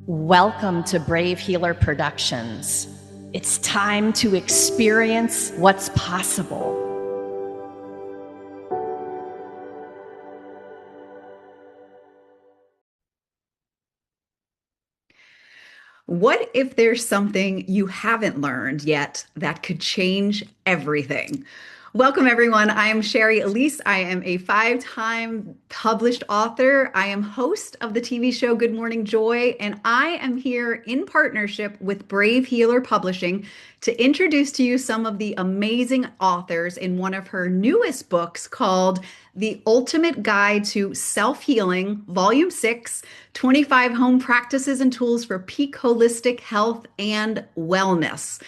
Welcome to Brave Healer Productions. It's time to experience what's possible. What if there's something you haven't learned yet that could change everything? Welcome, everyone. I am Sherry Elise. I am a five-time published author. I am host of the TV show Good Morning Joy, and I am here in partnership with Brave Healer Publishing to introduce to you some of the amazing authors in one of her newest books called The Ultimate Guide to Self-Healing, Volume 6, 25 Home Practices and Tools for Peak Holistic Health and Wellness.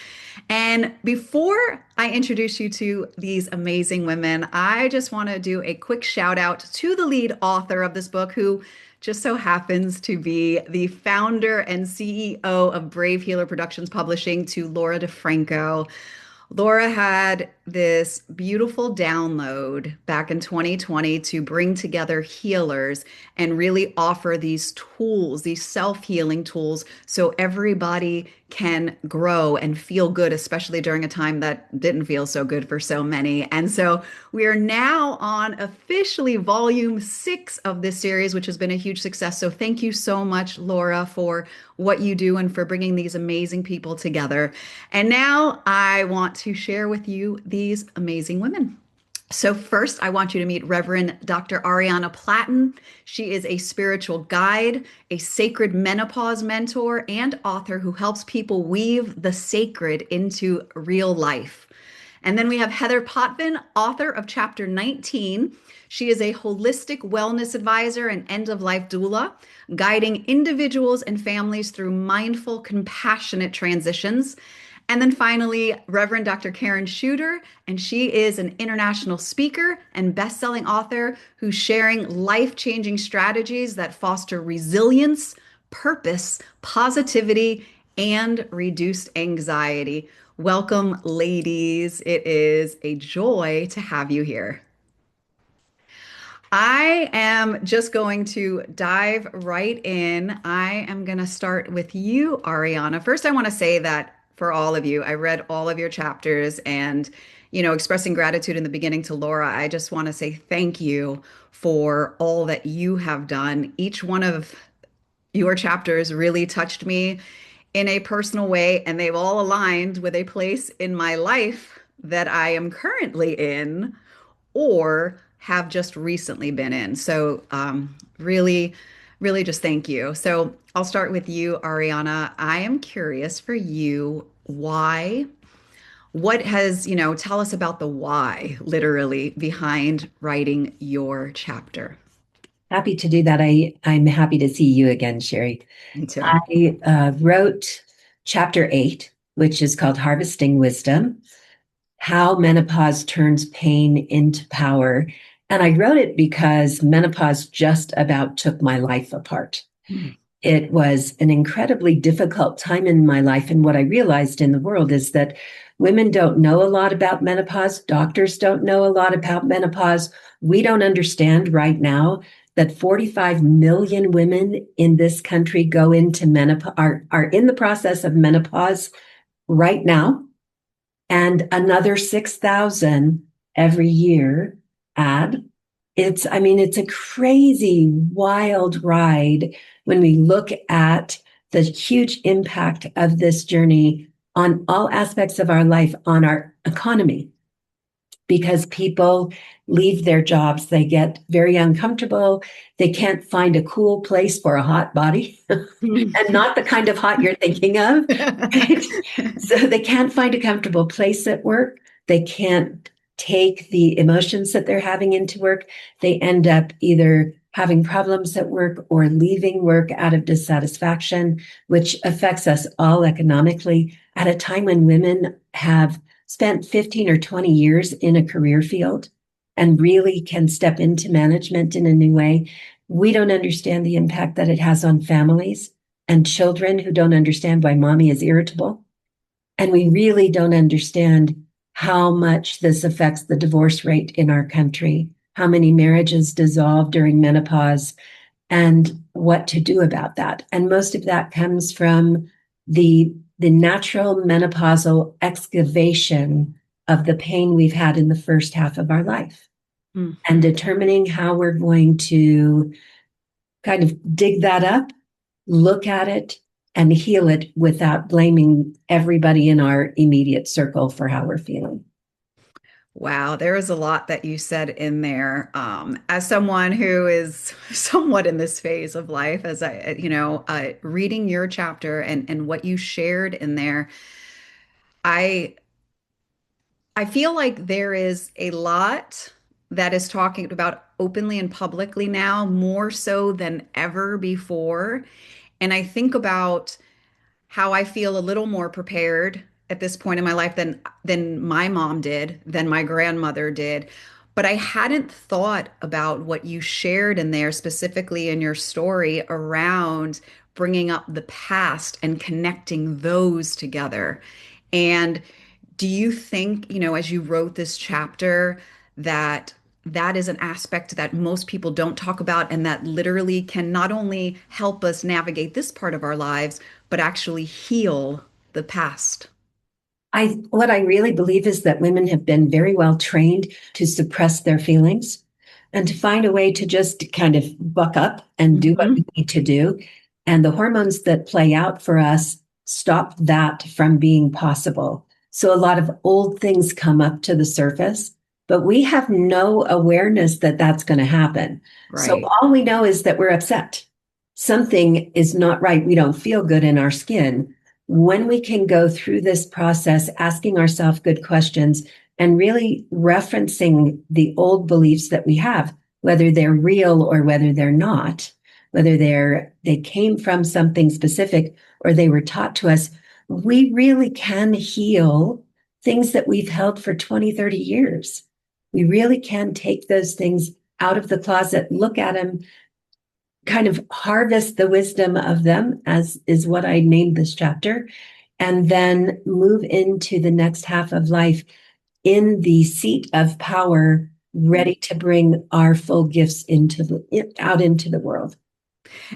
And before I introduce you to these amazing women, I just want to do a quick shout out to the lead author of this book, who just so happens to be the founder and CEO of Brave Healer Productions Publishing, to Laura DeFranco. Laura had this beautiful download back in 2020 to bring together healers and really offer these tools, these self-healing tools, so everybody can grow and feel good, especially during a time that didn't feel so good for so many. And so we are now on officially volume 6 of this series, which has been a huge success. So thank you so much, Laura, for what you do and for bringing these amazing people together. And now I want to share with you these amazing women. So first, I want you to meet Reverend Dr. Ariana Platten. She is a spiritual guide, a sacred menopause mentor, and author who helps people weave the sacred into real life. And then we have Heather Potvin, author of Chapter 19. She is a holistic wellness advisor and end-of-life doula, guiding individuals and families through mindful, compassionate transitions. And then finally, Reverend Dr. Karen Shooter, and she is an international speaker and best-selling author who's sharing life-changing strategies that foster resilience, purpose, positivity, and reduced anxiety. Welcome, ladies. It is a joy to have you here. I am just going to dive right in. I am going to start with you, Ariana. First, I want to say that for all of you, I read all of your chapters and, expressing gratitude in the beginning to Laura. I just want to say thank you for all that you have done. Each one of your chapters really touched me in a personal way, and they've all aligned with a place in my life that I am currently in or have just recently been in. So, really, really just thank you. So, I'll start with you, Ariana. I am curious for you, why? What has, tell us about the why, literally, behind writing your chapter. Happy to do that. I'm happy to see you again, Sherry. Me too. I wrote chapter 8, which is called Harvesting Wisdom, How Menopause Turns Pain into Power. And I wrote it because menopause just about took my life apart. It was an incredibly difficult time in my life. And what I realized in the world is that women don't know a lot about menopause. Doctors don't know a lot about menopause. We don't understand right now that 45 million women in this country go into menopause, are in the process of menopause right now, and another 6,000 every year add. It's a crazy, wild ride when we look at the huge impact of this journey on all aspects of our life, on our economy, because people leave their jobs, they get very uncomfortable, they can't find a cool place for a hot body, and not the kind of hot you're thinking of. Right? So they can't find a comfortable place at work, they can't take the emotions that they're having into work, they end up either having problems at work or leaving work out of dissatisfaction, which affects us all economically at a time when women have spent 15 or 20 years in a career field and really can step into management in a new way. We don't understand the impact that it has on families and children who don't understand why mommy is irritable. And we really don't understand how much this affects the divorce rate in our country, how many marriages dissolve during menopause. and what to do about that. And most of that comes from the natural menopausal excavation of the pain we've had in the first half of our life, and determining how we're going to kind of dig that up, look at it, and heal it without blaming everybody in our immediate circle for how we're feeling. Wow, there is a lot that you said in there. As someone who is somewhat in this phase of life, as reading your chapter and what you shared in there, I I feel like there is a lot that is talking about openly and publicly now, more so than ever before. And I think about how I feel a little more prepared at this point in my life than my mom did, than my grandmother did. But I hadn't thought about what you shared in there, specifically in your story around bringing up the past and connecting those together. And do you think, as you wrote this chapter, that that is an aspect that most people don't talk about and that literally can not only help us navigate this part of our lives, but actually heal the past? What I really believe is that women have been very well trained to suppress their feelings and to find a way to just kind of buck up and do what Mhm. we need to do. And the hormones that play out for us stop that from being possible. So a lot of old things come up to the surface, but we have no awareness that that's going to happen. So Right. all we know is that we're upset. Something is not right. We don't feel good in our skin. When we can go through this process, asking ourselves good questions and really referencing the old beliefs that we have, whether they're real or whether they're not, whether they came from something specific or they were taught to us, we really can heal things that we've held for 20, 30 years. We really can take those things out of the closet, look at them, kind of harvest the wisdom of them, as is what I named this chapter, and then move into the next half of life in the seat of power, ready to bring our full gifts out into the world.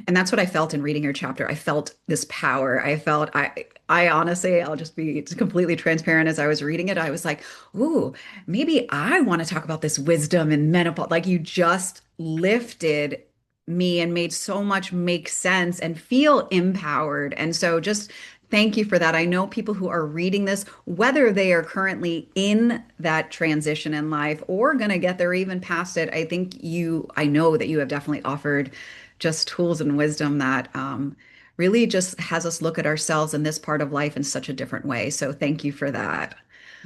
And that's what I felt in reading your chapter. I felt this power. I honestly, I'll just be completely transparent. As I was reading it, I was like, ooh, maybe I want to talk about this wisdom and menopause. Like you just lifted me and made so much make sense and feel empowered. And so just thank you for that. I know people who are reading this, whether they are currently in that transition in life or going to get there even past it, I know that you have definitely offered just tools and wisdom that really just has us look at ourselves in this part of life in such a different way. So thank you for that.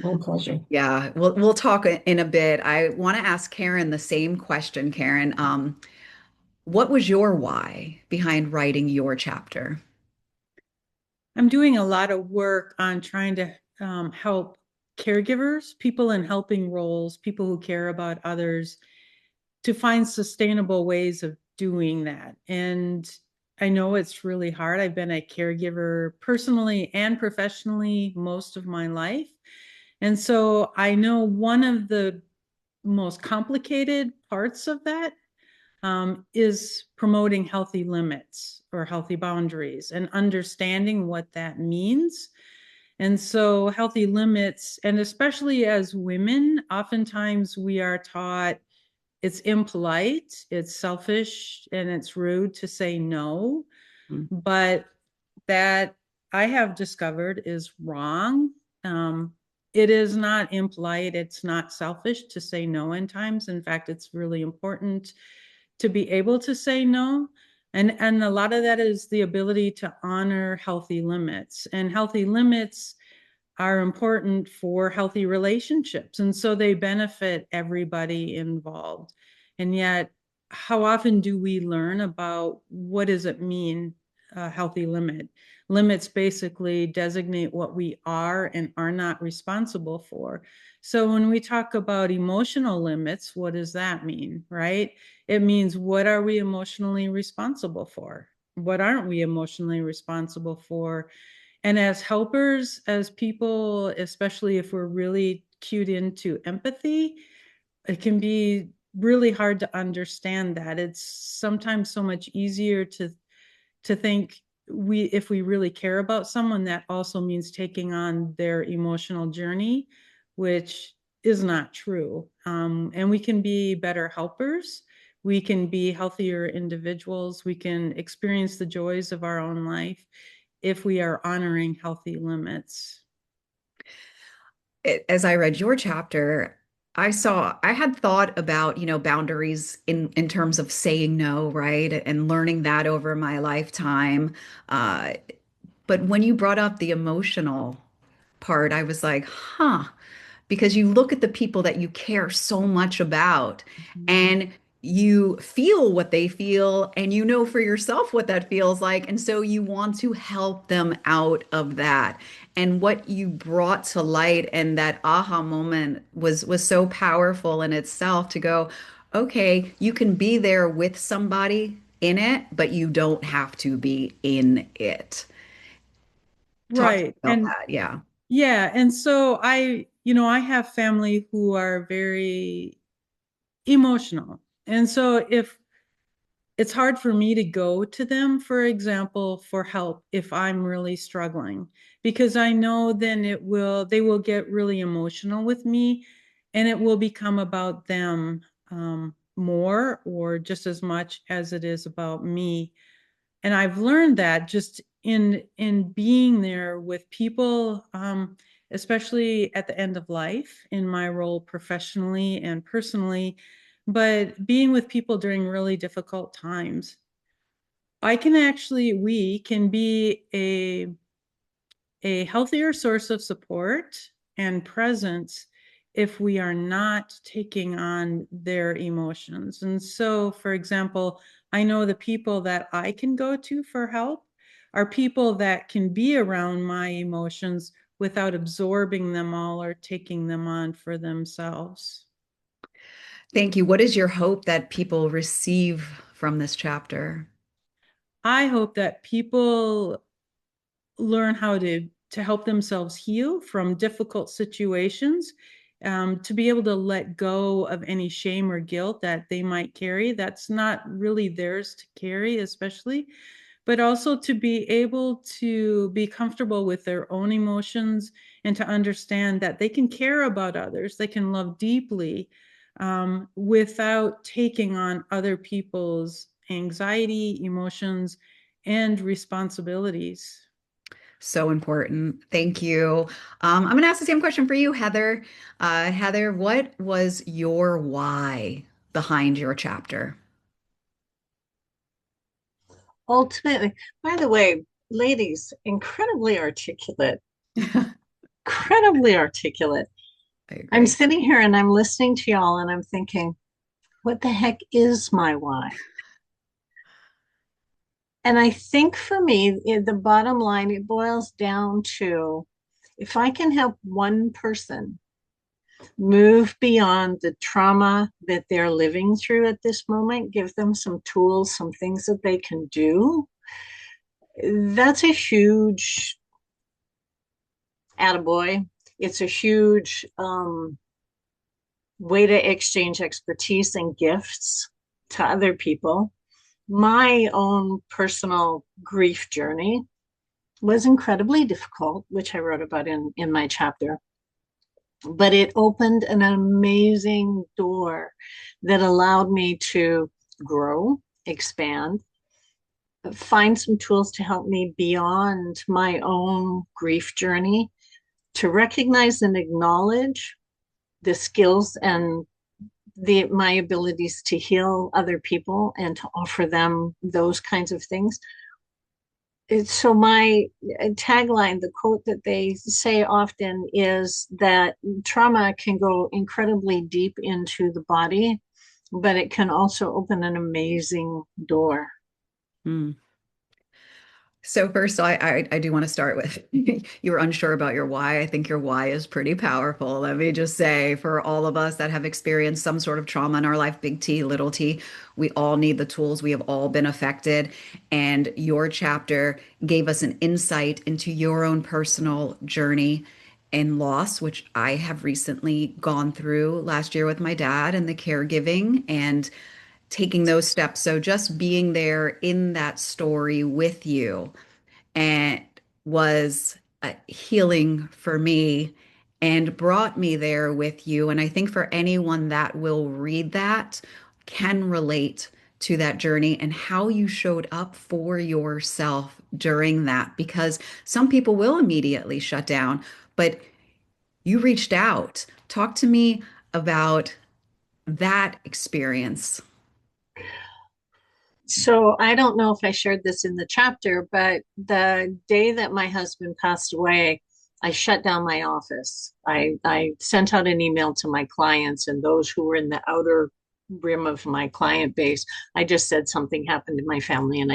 My pleasure. Yeah, we'll talk in a bit. I want to ask Karen the same question, Karen. What was your why behind writing your chapter? I'm doing a lot of work on trying to help caregivers, people in helping roles, people who care about others, to find sustainable ways of doing that. And I know it's really hard. I've been a caregiver personally and professionally most of my life. And so I know one of the most complicated parts of that is promoting healthy limits or healthy boundaries and understanding what that means. And so, healthy limits, and especially as women, oftentimes we are taught it's impolite, it's selfish, and it's rude to say no. Mm. But that I have discovered is wrong. It is not impolite, it's not selfish to say no in times. In fact, it's really important to be able to say no. And a lot of that is the ability to honor healthy limits. And healthy limits are important for healthy relationships. And so they benefit everybody involved. And yet, how often do we learn about what does it mean, a healthy limit? Limits basically designate what we are and are not responsible for. So when we talk about emotional limits, what does that mean, right? It means, what are we emotionally responsible for? What aren't we emotionally responsible for? And as helpers, as people, especially if we're really cued into empathy, it can be really hard to understand that. It's sometimes so much easier to think if we really care about someone, that also means taking on their emotional journey, which is not true. And we can be better helpers. We can be healthier individuals. We can experience the joys of our own life if we are honoring healthy limits. As I read your chapter, I had thought about, boundaries in terms of saying no, right? And learning that over my lifetime. Uh, but when you brought up the emotional part, I was like, huh, because you look at the people that you care so much about Mhm. and you feel what they feel and you know for yourself what that feels like. And so you want to help them out of that. And what you brought to light and that aha moment was so powerful in itself to go, okay, you can be there with somebody in it, but you don't have to be in it. Talk to me Right. about And that. Yeah. yeah, and so I have family who are very emotional. And so if it's hard for me to go to them, for example, for help if I'm really struggling, because I know then they will get really emotional with me and it will become about them more or just as much as it is about me. And I've learned that just in being there with people, especially at the end of life in my role professionally and personally, but being with people during really difficult times. We can be a healthier source of support and presence if we are not taking on their emotions. And so, for example, I know the people that I can go to for help are people that can be around my emotions without absorbing them all or taking them on for themselves. Thank you. What is your hope that people receive from this chapter? I hope that people learn how to help themselves heal from difficult situations, to be able to let go of any shame or guilt that they might carry that's not really theirs to carry, especially, but also to be able to be comfortable with their own emotions and to understand that they can care about others, they can love deeply, without taking on other people's anxiety, emotions, and responsibilities. So important. Thank you. I'm going to ask the same question for you, Heather. Heather, what was your why behind your chapter? Ultimately, by the way, ladies, I incredibly articulate. I'm agree. sitting here and I'm listening to y'all and I'm thinking, what the heck is my why? And I think for me, the bottom line, it boils down to if I can help one person move beyond the trauma that they're living through at this moment, give them some tools, some things that they can do, that's a huge attaboy. It's a huge way to exchange expertise and gifts to other people. My own personal grief journey was incredibly difficult, which I wrote about in my chapter. But it opened an amazing door that allowed me to grow, expand, find some tools to help me beyond my own grief journey, to recognize and acknowledge the skills and my abilities to heal other people and to offer them those kinds of things. So my tagline, the quote that they say often is that trauma can go incredibly deep into the body, but it can also open an amazing door. Hmm. So first, I do want to start with you were unsure about your why. I think your why is pretty powerful. Let me just say, for all of us that have experienced some sort of trauma in our life, big T, little t, we all need the tools. We have all been affected. And your chapter gave us an insight into your own personal journey and loss, which I have recently gone through last year with my dad, and the caregiving and taking those steps. So just being there in that story with you and was healing for me and brought me there with you. And I think for anyone that will read that can relate to that journey and how you showed up for yourself during that, because some people will immediately shut down, but you reached out. Talk to me about that experience. So I don't know if I shared this in the chapter, but the day that my husband passed away, I shut down my office. I sent out an email to my clients and those who were in the outer rim of my client base. I just said something happened in my family and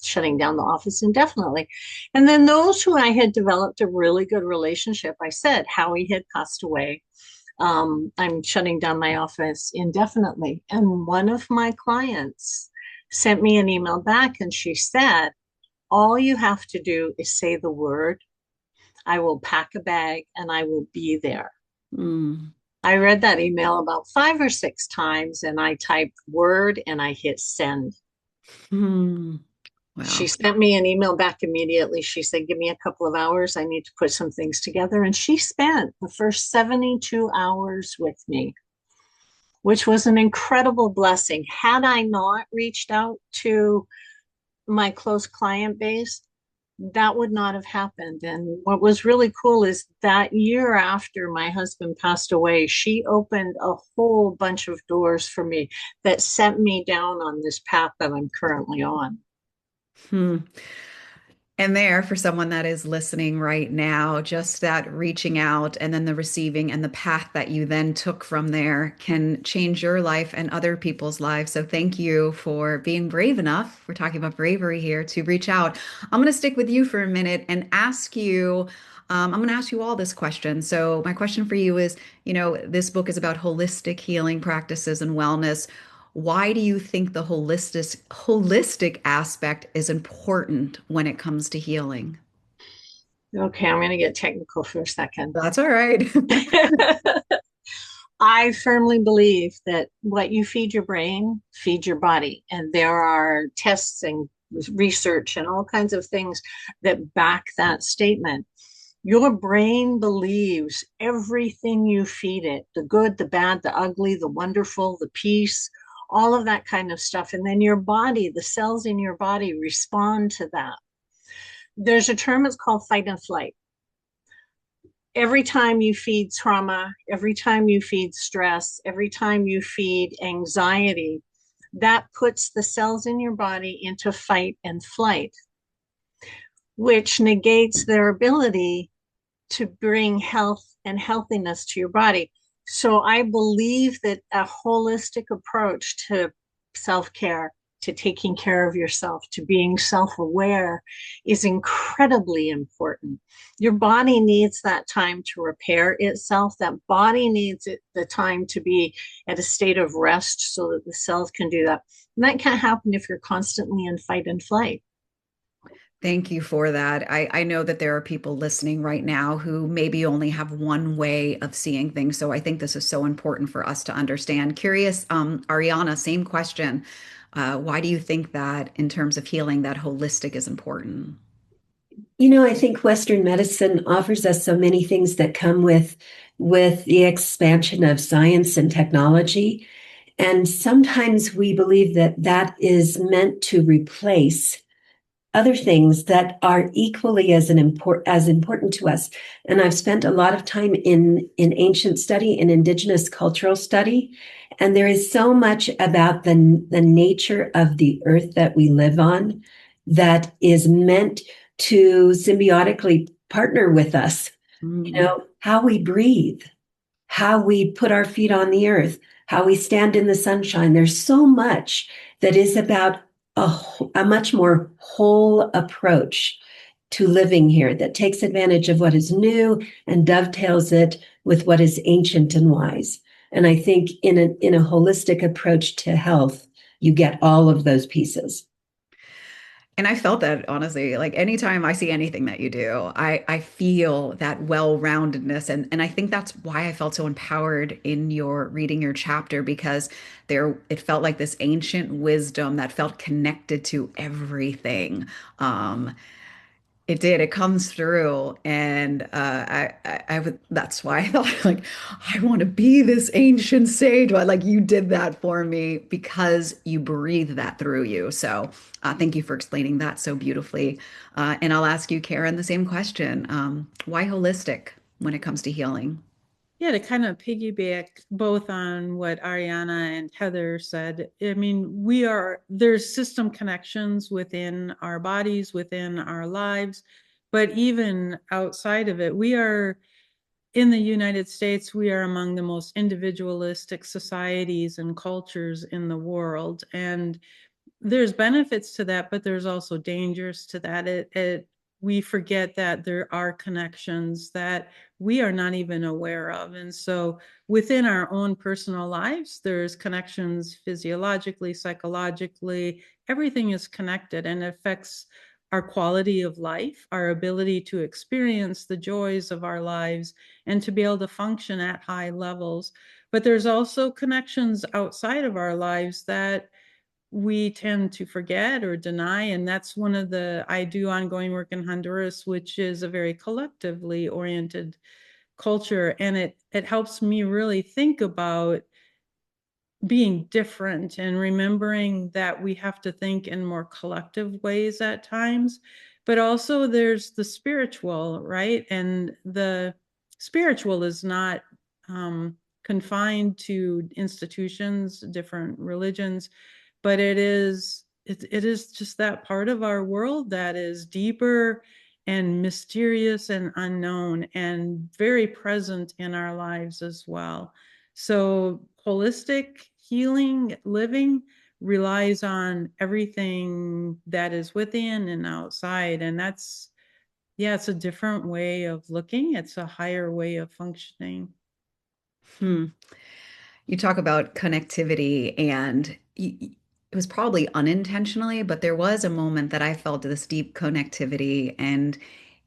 shutting down the office indefinitely. And then those who I had developed a really good relationship, I said, Howie had passed away. I'm shutting down my office indefinitely. And one of my clients sent me an email back and she said, all you have to do is say the word. I will pack a bag and I will be there. Mm. I read that email about 5 or 6 times and I typed word and I hit send. Mm. Wow. She sent me an email back immediately. She said, give me a couple of hours. I need to put some things together. And she spent the first 72 hours with me, which was an incredible blessing. Had I not reached out to my close client base, that would not have happened. And what was really cool is that year after my husband passed away, she opened a whole bunch of doors for me that sent me down on this path that I'm currently on. Hmm. And there, for someone that is listening right now, just that reaching out and then the receiving and the path that you then took from there can change your life and other people's lives. So thank you for being brave enough. We're talking about bravery here to reach out. I'm going to stick with you for a minute and ask you. I'm going to ask you all this question. So my question for you is, this book is about holistic healing practices and wellness. Why do you think the holistic aspect is important when it comes to healing? Okay, I'm going to get technical for a second. That's all right. I firmly believe that what you feed your brain feeds your body. And there are tests and research and all kinds of things that back that statement. Your brain believes everything you feed it, the good, the bad, the ugly, the wonderful, the peace, all of that kind of stuff. And then your body, the cells in your body respond to that. There's a term, it's called fight and flight. Every time you feed trauma, every time you feed stress, every time you feed anxiety, that puts the cells in your body into fight and flight, which negates their ability to bring health and healthiness to your body. So I believe that a holistic approach to self-care, to taking care of yourself, to being self-aware is incredibly important. Your body needs that time to repair itself. That body needs the time to be at a state of rest so that the cells can do that. And that can't happen if you're constantly in fight and flight. Thank you for that. I know that there are people listening right now who maybe only have one way of seeing things. So I think this is so important for us to understand. Curious, Ariana, same question. Why do you think that in terms of healing, that holistic is important? I think Western medicine offers us so many things that come with the expansion of science and technology. And sometimes we believe that that is meant to replace other things that are equally as important to us. And I've spent a lot of time in ancient study, in indigenous cultural study, and there is so much about the nature of the earth that we live on that is meant to symbiotically partner with us. How we breathe, how we put our feet on the earth, how we stand in the sunshine. There's so much that is about a much more whole approach to living here that takes advantage of what is new and dovetails it with what is ancient and wise. And I think in a holistic approach to health, you get all of those pieces. And I felt that honestly, like anytime I see anything that you do, I feel that well-roundedness. And I think that's why I felt so empowered in your reading your chapter because it felt like this ancient wisdom that felt connected to everything. Um, it did. It comes through, and I would. That's why I thought, like, I want to be this ancient sage. But like, you did that for me because you breathe that through you. So, thank you for explaining that so beautifully. And I'll ask you, Karen, the same question. Why holistic when it comes to healing? Yeah, to kind of piggyback both on what Ariana and Heather said, I mean, there's system connections within our bodies, within our lives, but even outside of it, we are in the United States, we are among the most individualistic societies and cultures in the world. And there's benefits to that, but there's also dangers to that. We forget that there are connections that we are not even aware of. And so within our own personal lives, there's connections physiologically, psychologically, everything is connected and affects our quality of life, our ability to experience the joys of our lives and to be able to function at high levels. But there's also connections outside of our lives that we tend to forget or deny. And that's one of I do ongoing work in Honduras, which is a very collectively oriented culture. And it helps me really think about being different and remembering that we have to think in more collective ways at times. But also there's the spiritual, right? And the spiritual is not confined to institutions, different religions, but it is just that part of our world that is deeper and mysterious and unknown and very present in our lives as well. So holistic healing living relies on everything that is within and outside, and that's, yeah, it's a different way of looking, it's a higher way of functioning. Hmm. You talk about connectivity, and it was probably unintentionally, but there was a moment that I felt this deep connectivity, and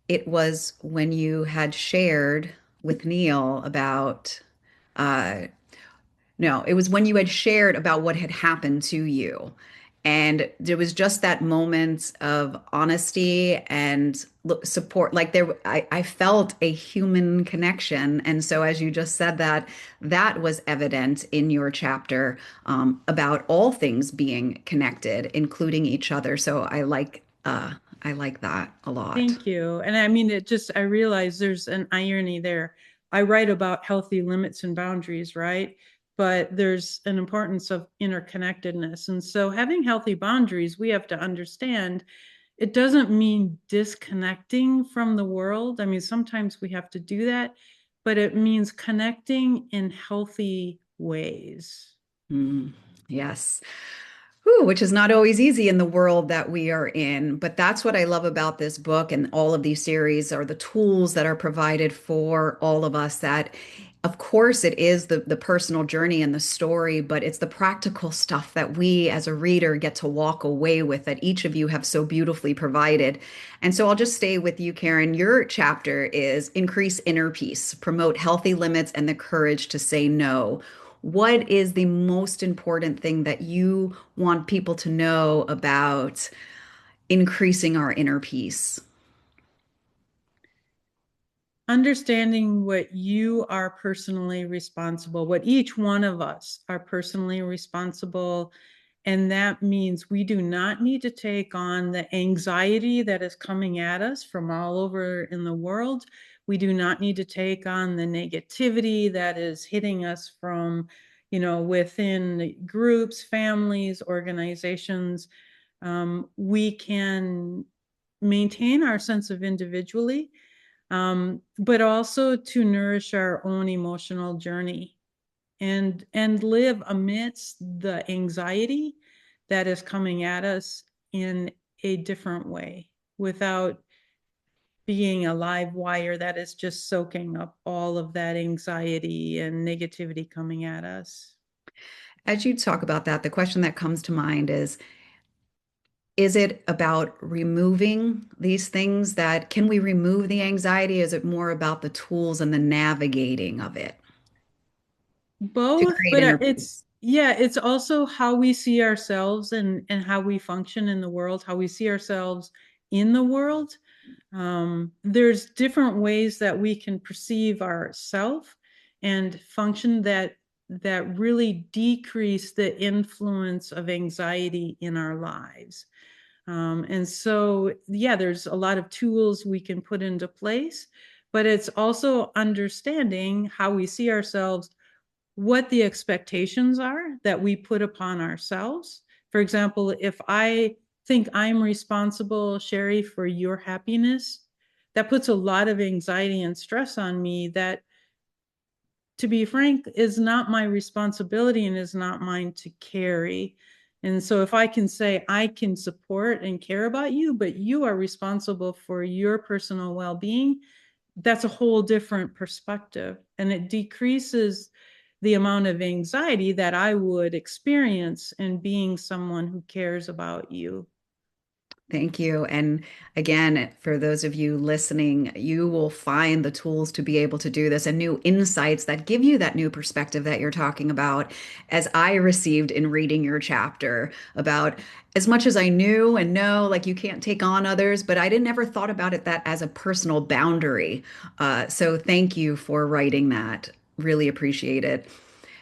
it was when you had shared with Neil about uh, no, it was when you had shared about what had happened to you. And there was just that moment of honesty and support. Like I felt a human connection. And so, as you just said that, that was evident in your chapter about all things being connected, including each other. So I like that a lot. Thank you. And I mean, I realize there's an irony there. I write about healthy limits and boundaries, right? But there's an importance of interconnectedness. And so having healthy boundaries, we have to understand it doesn't mean disconnecting from the world. I mean, sometimes we have to do that, but it means connecting in healthy ways. Mm, yes. Ooh, which is not always easy in the world that we are in. But that's what I love about this book and all of these series are the tools that are provided for all of us that of course it is the personal journey and the story, but it's the practical stuff that we as a reader get to walk away with that each of you have so beautifully provided. And so I'll just stay with you, Karen. Your chapter is Increase Inner Peace, Promote Healthy Limits and the Courage to Say No. What is the most important thing that you want people to know about increasing our inner peace? Understanding what you are personally responsible, what each one of us are personally responsible. And that means we do not need to take on the anxiety that is coming at us from all over in the world. We do not need to take on the negativity that is hitting us from, within groups, families, organizations. We can maintain our sense of individuality, but also to nourish our own emotional journey and live amidst the anxiety that is coming at us in a different way without being a live wire that is just soaking up all of that anxiety and negativity coming at us. As you talk about that, the question that comes to mind is is it about removing these things that can we remove the anxiety? Is it more about the tools and the navigating of it to Both, create but inner it's, peace? yeah, it's also how we see ourselves and how we function in the world, how we see ourselves in the world. There's different ways that we can perceive ourself and function that really decrease the influence of anxiety in our lives. And so, yeah, there's a lot of tools we can put into place, but it's also understanding how we see ourselves, what the expectations are that we put upon ourselves. For example, if I think I'm responsible, Sherry, for your happiness, that puts a lot of anxiety and stress on me that, to be frank, is not my responsibility and is not mine to carry. And so if I can say, I can support and care about you, but you are responsible for your personal well-being, that's a whole different perspective. And it decreases the amount of anxiety that I would experience in being someone who cares about you. Thank you. And again, for those of you listening, you will find the tools to be able to do this and new insights that give you that new perspective that you're talking about, as I received in reading your chapter about as much as I knew and know, like you can't take on others, but I didn't ever thought about it that as a personal boundary. So thank you for writing that. Really appreciate it.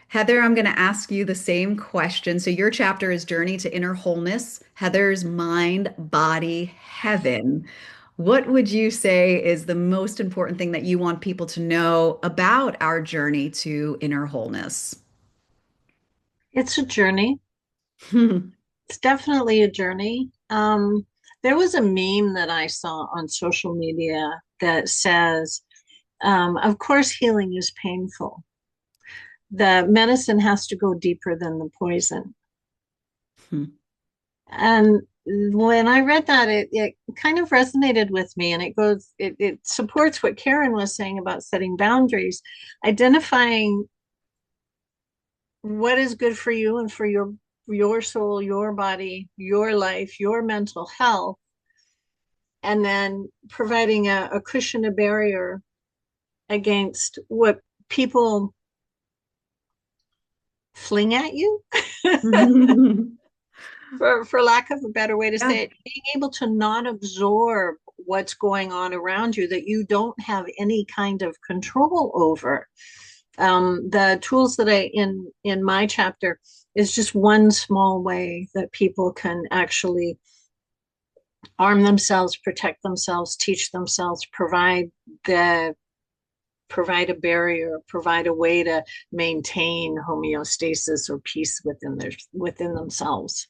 Heather, I'm going to ask you the same question. So, your chapter is Journey to Inner Wholeness, Heather's Mind, Body, Heaven. What would you say is the most important thing that you want people to know about our journey to inner wholeness? It's a journey. It's definitely a journey. There was a meme that I saw on social media that says, of course, healing is painful. The medicine has to go deeper than the poison. And when I read that, it kind of resonated with me, and it supports what Karen was saying about setting boundaries, identifying what is good for you and for your soul, your body, your life, your mental health, and then providing a cushion, a barrier against what people fling at you. For lack of a better way to Yeah. say it, being able to not absorb what's going on around you that you don't have any kind of control over. The tools that I in my chapter is just one small way that people can actually arm themselves, protect themselves, teach themselves, provide a barrier, provide a way to maintain homeostasis or peace within themselves.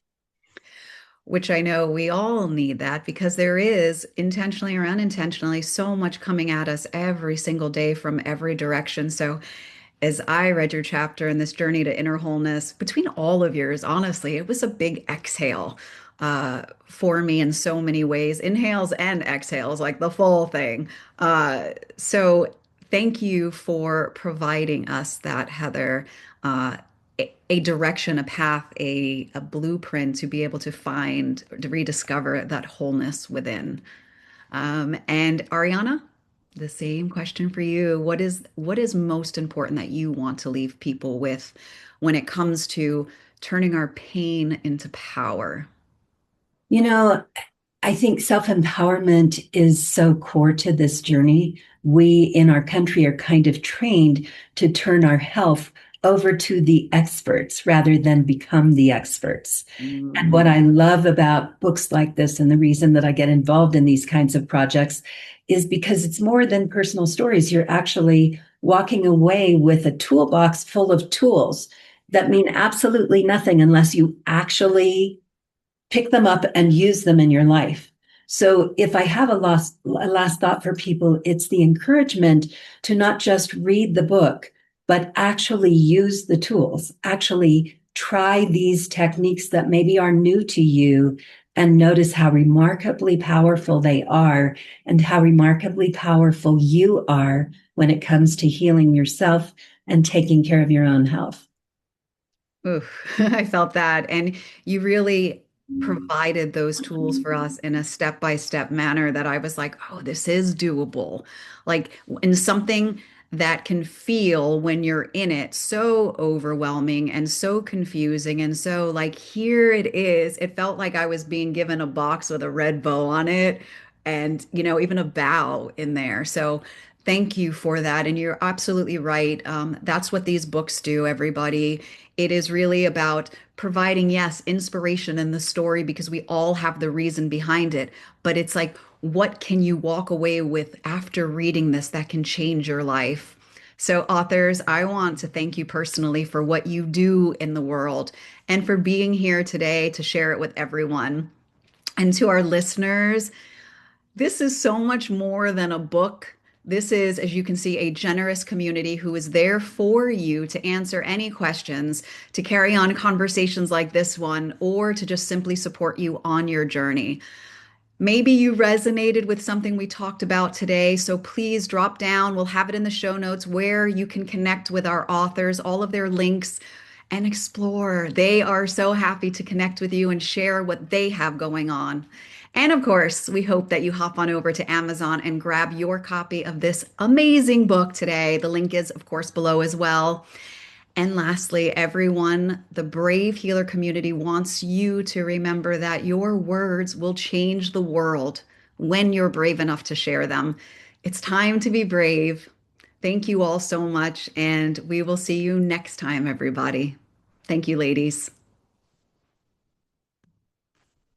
Which I know we all need that because there is intentionally or unintentionally so much coming at us every single day from every direction. So, as I read your chapter in this journey to inner wholeness, between all of yours, honestly, it was a big exhale for me in so many ways, inhales and exhales, like the full thing. So, thank you for providing us that, Heather. A direction, a path, a blueprint to be able to find, to rediscover that wholeness within. And Ariana, the same question for you. What is most important that you want to leave people with when it comes to turning our pain into power? You know, I think self empowerment is so core to this journey. We in our country are kind of trained to turn our health over to the experts rather than become the experts. And what I love about books like this, and the reason that I get involved in these kinds of projects, is because it's more than personal stories. You're actually walking away with a toolbox full of tools that mean absolutely nothing unless you actually pick them up and use them in your life. So if I have a last thought for people, it's the encouragement to not just read the book, but actually use the tools, actually try these techniques that maybe are new to you and notice how remarkably powerful they are and how remarkably powerful you are when it comes to healing yourself and taking care of your own health. Oof, I felt that. And you really provided those tools for us in a step-by-step manner that I was like, oh, this is doable. Like, in something that can feel when you're in it so overwhelming and so confusing. And so, like, here it is. It felt like I was being given a box with a red bow on it and, even a bow in there. So, thank you for that. And you're absolutely right. That's what these books do, everybody. It is really about providing, yes, inspiration in the story because we all have the reason behind it. But it's like, what can you walk away with after reading this that can change your life? So, authors, I want to thank you personally for what you do in the world and for being here today to share it with everyone. And to our listeners, this is so much more than a book. This is, as you can see, a generous community who is there for you to answer any questions, to carry on conversations like this one, or to just simply support you on your journey. Maybe you resonated with something we talked about today, so please drop down. We'll have it in the show notes where you can connect with our authors, all of their links, and explore. They are so happy to connect with you and share what they have going on. And of course, we hope that you hop on over to Amazon and grab your copy of this amazing book today. The link is, of course, below as well. And lastly, everyone, the Brave Healer community wants you to remember that your words will change the world when you're brave enough to share them. It's time to be brave. Thank you all so much, and we will see you next time, everybody. Thank you, ladies.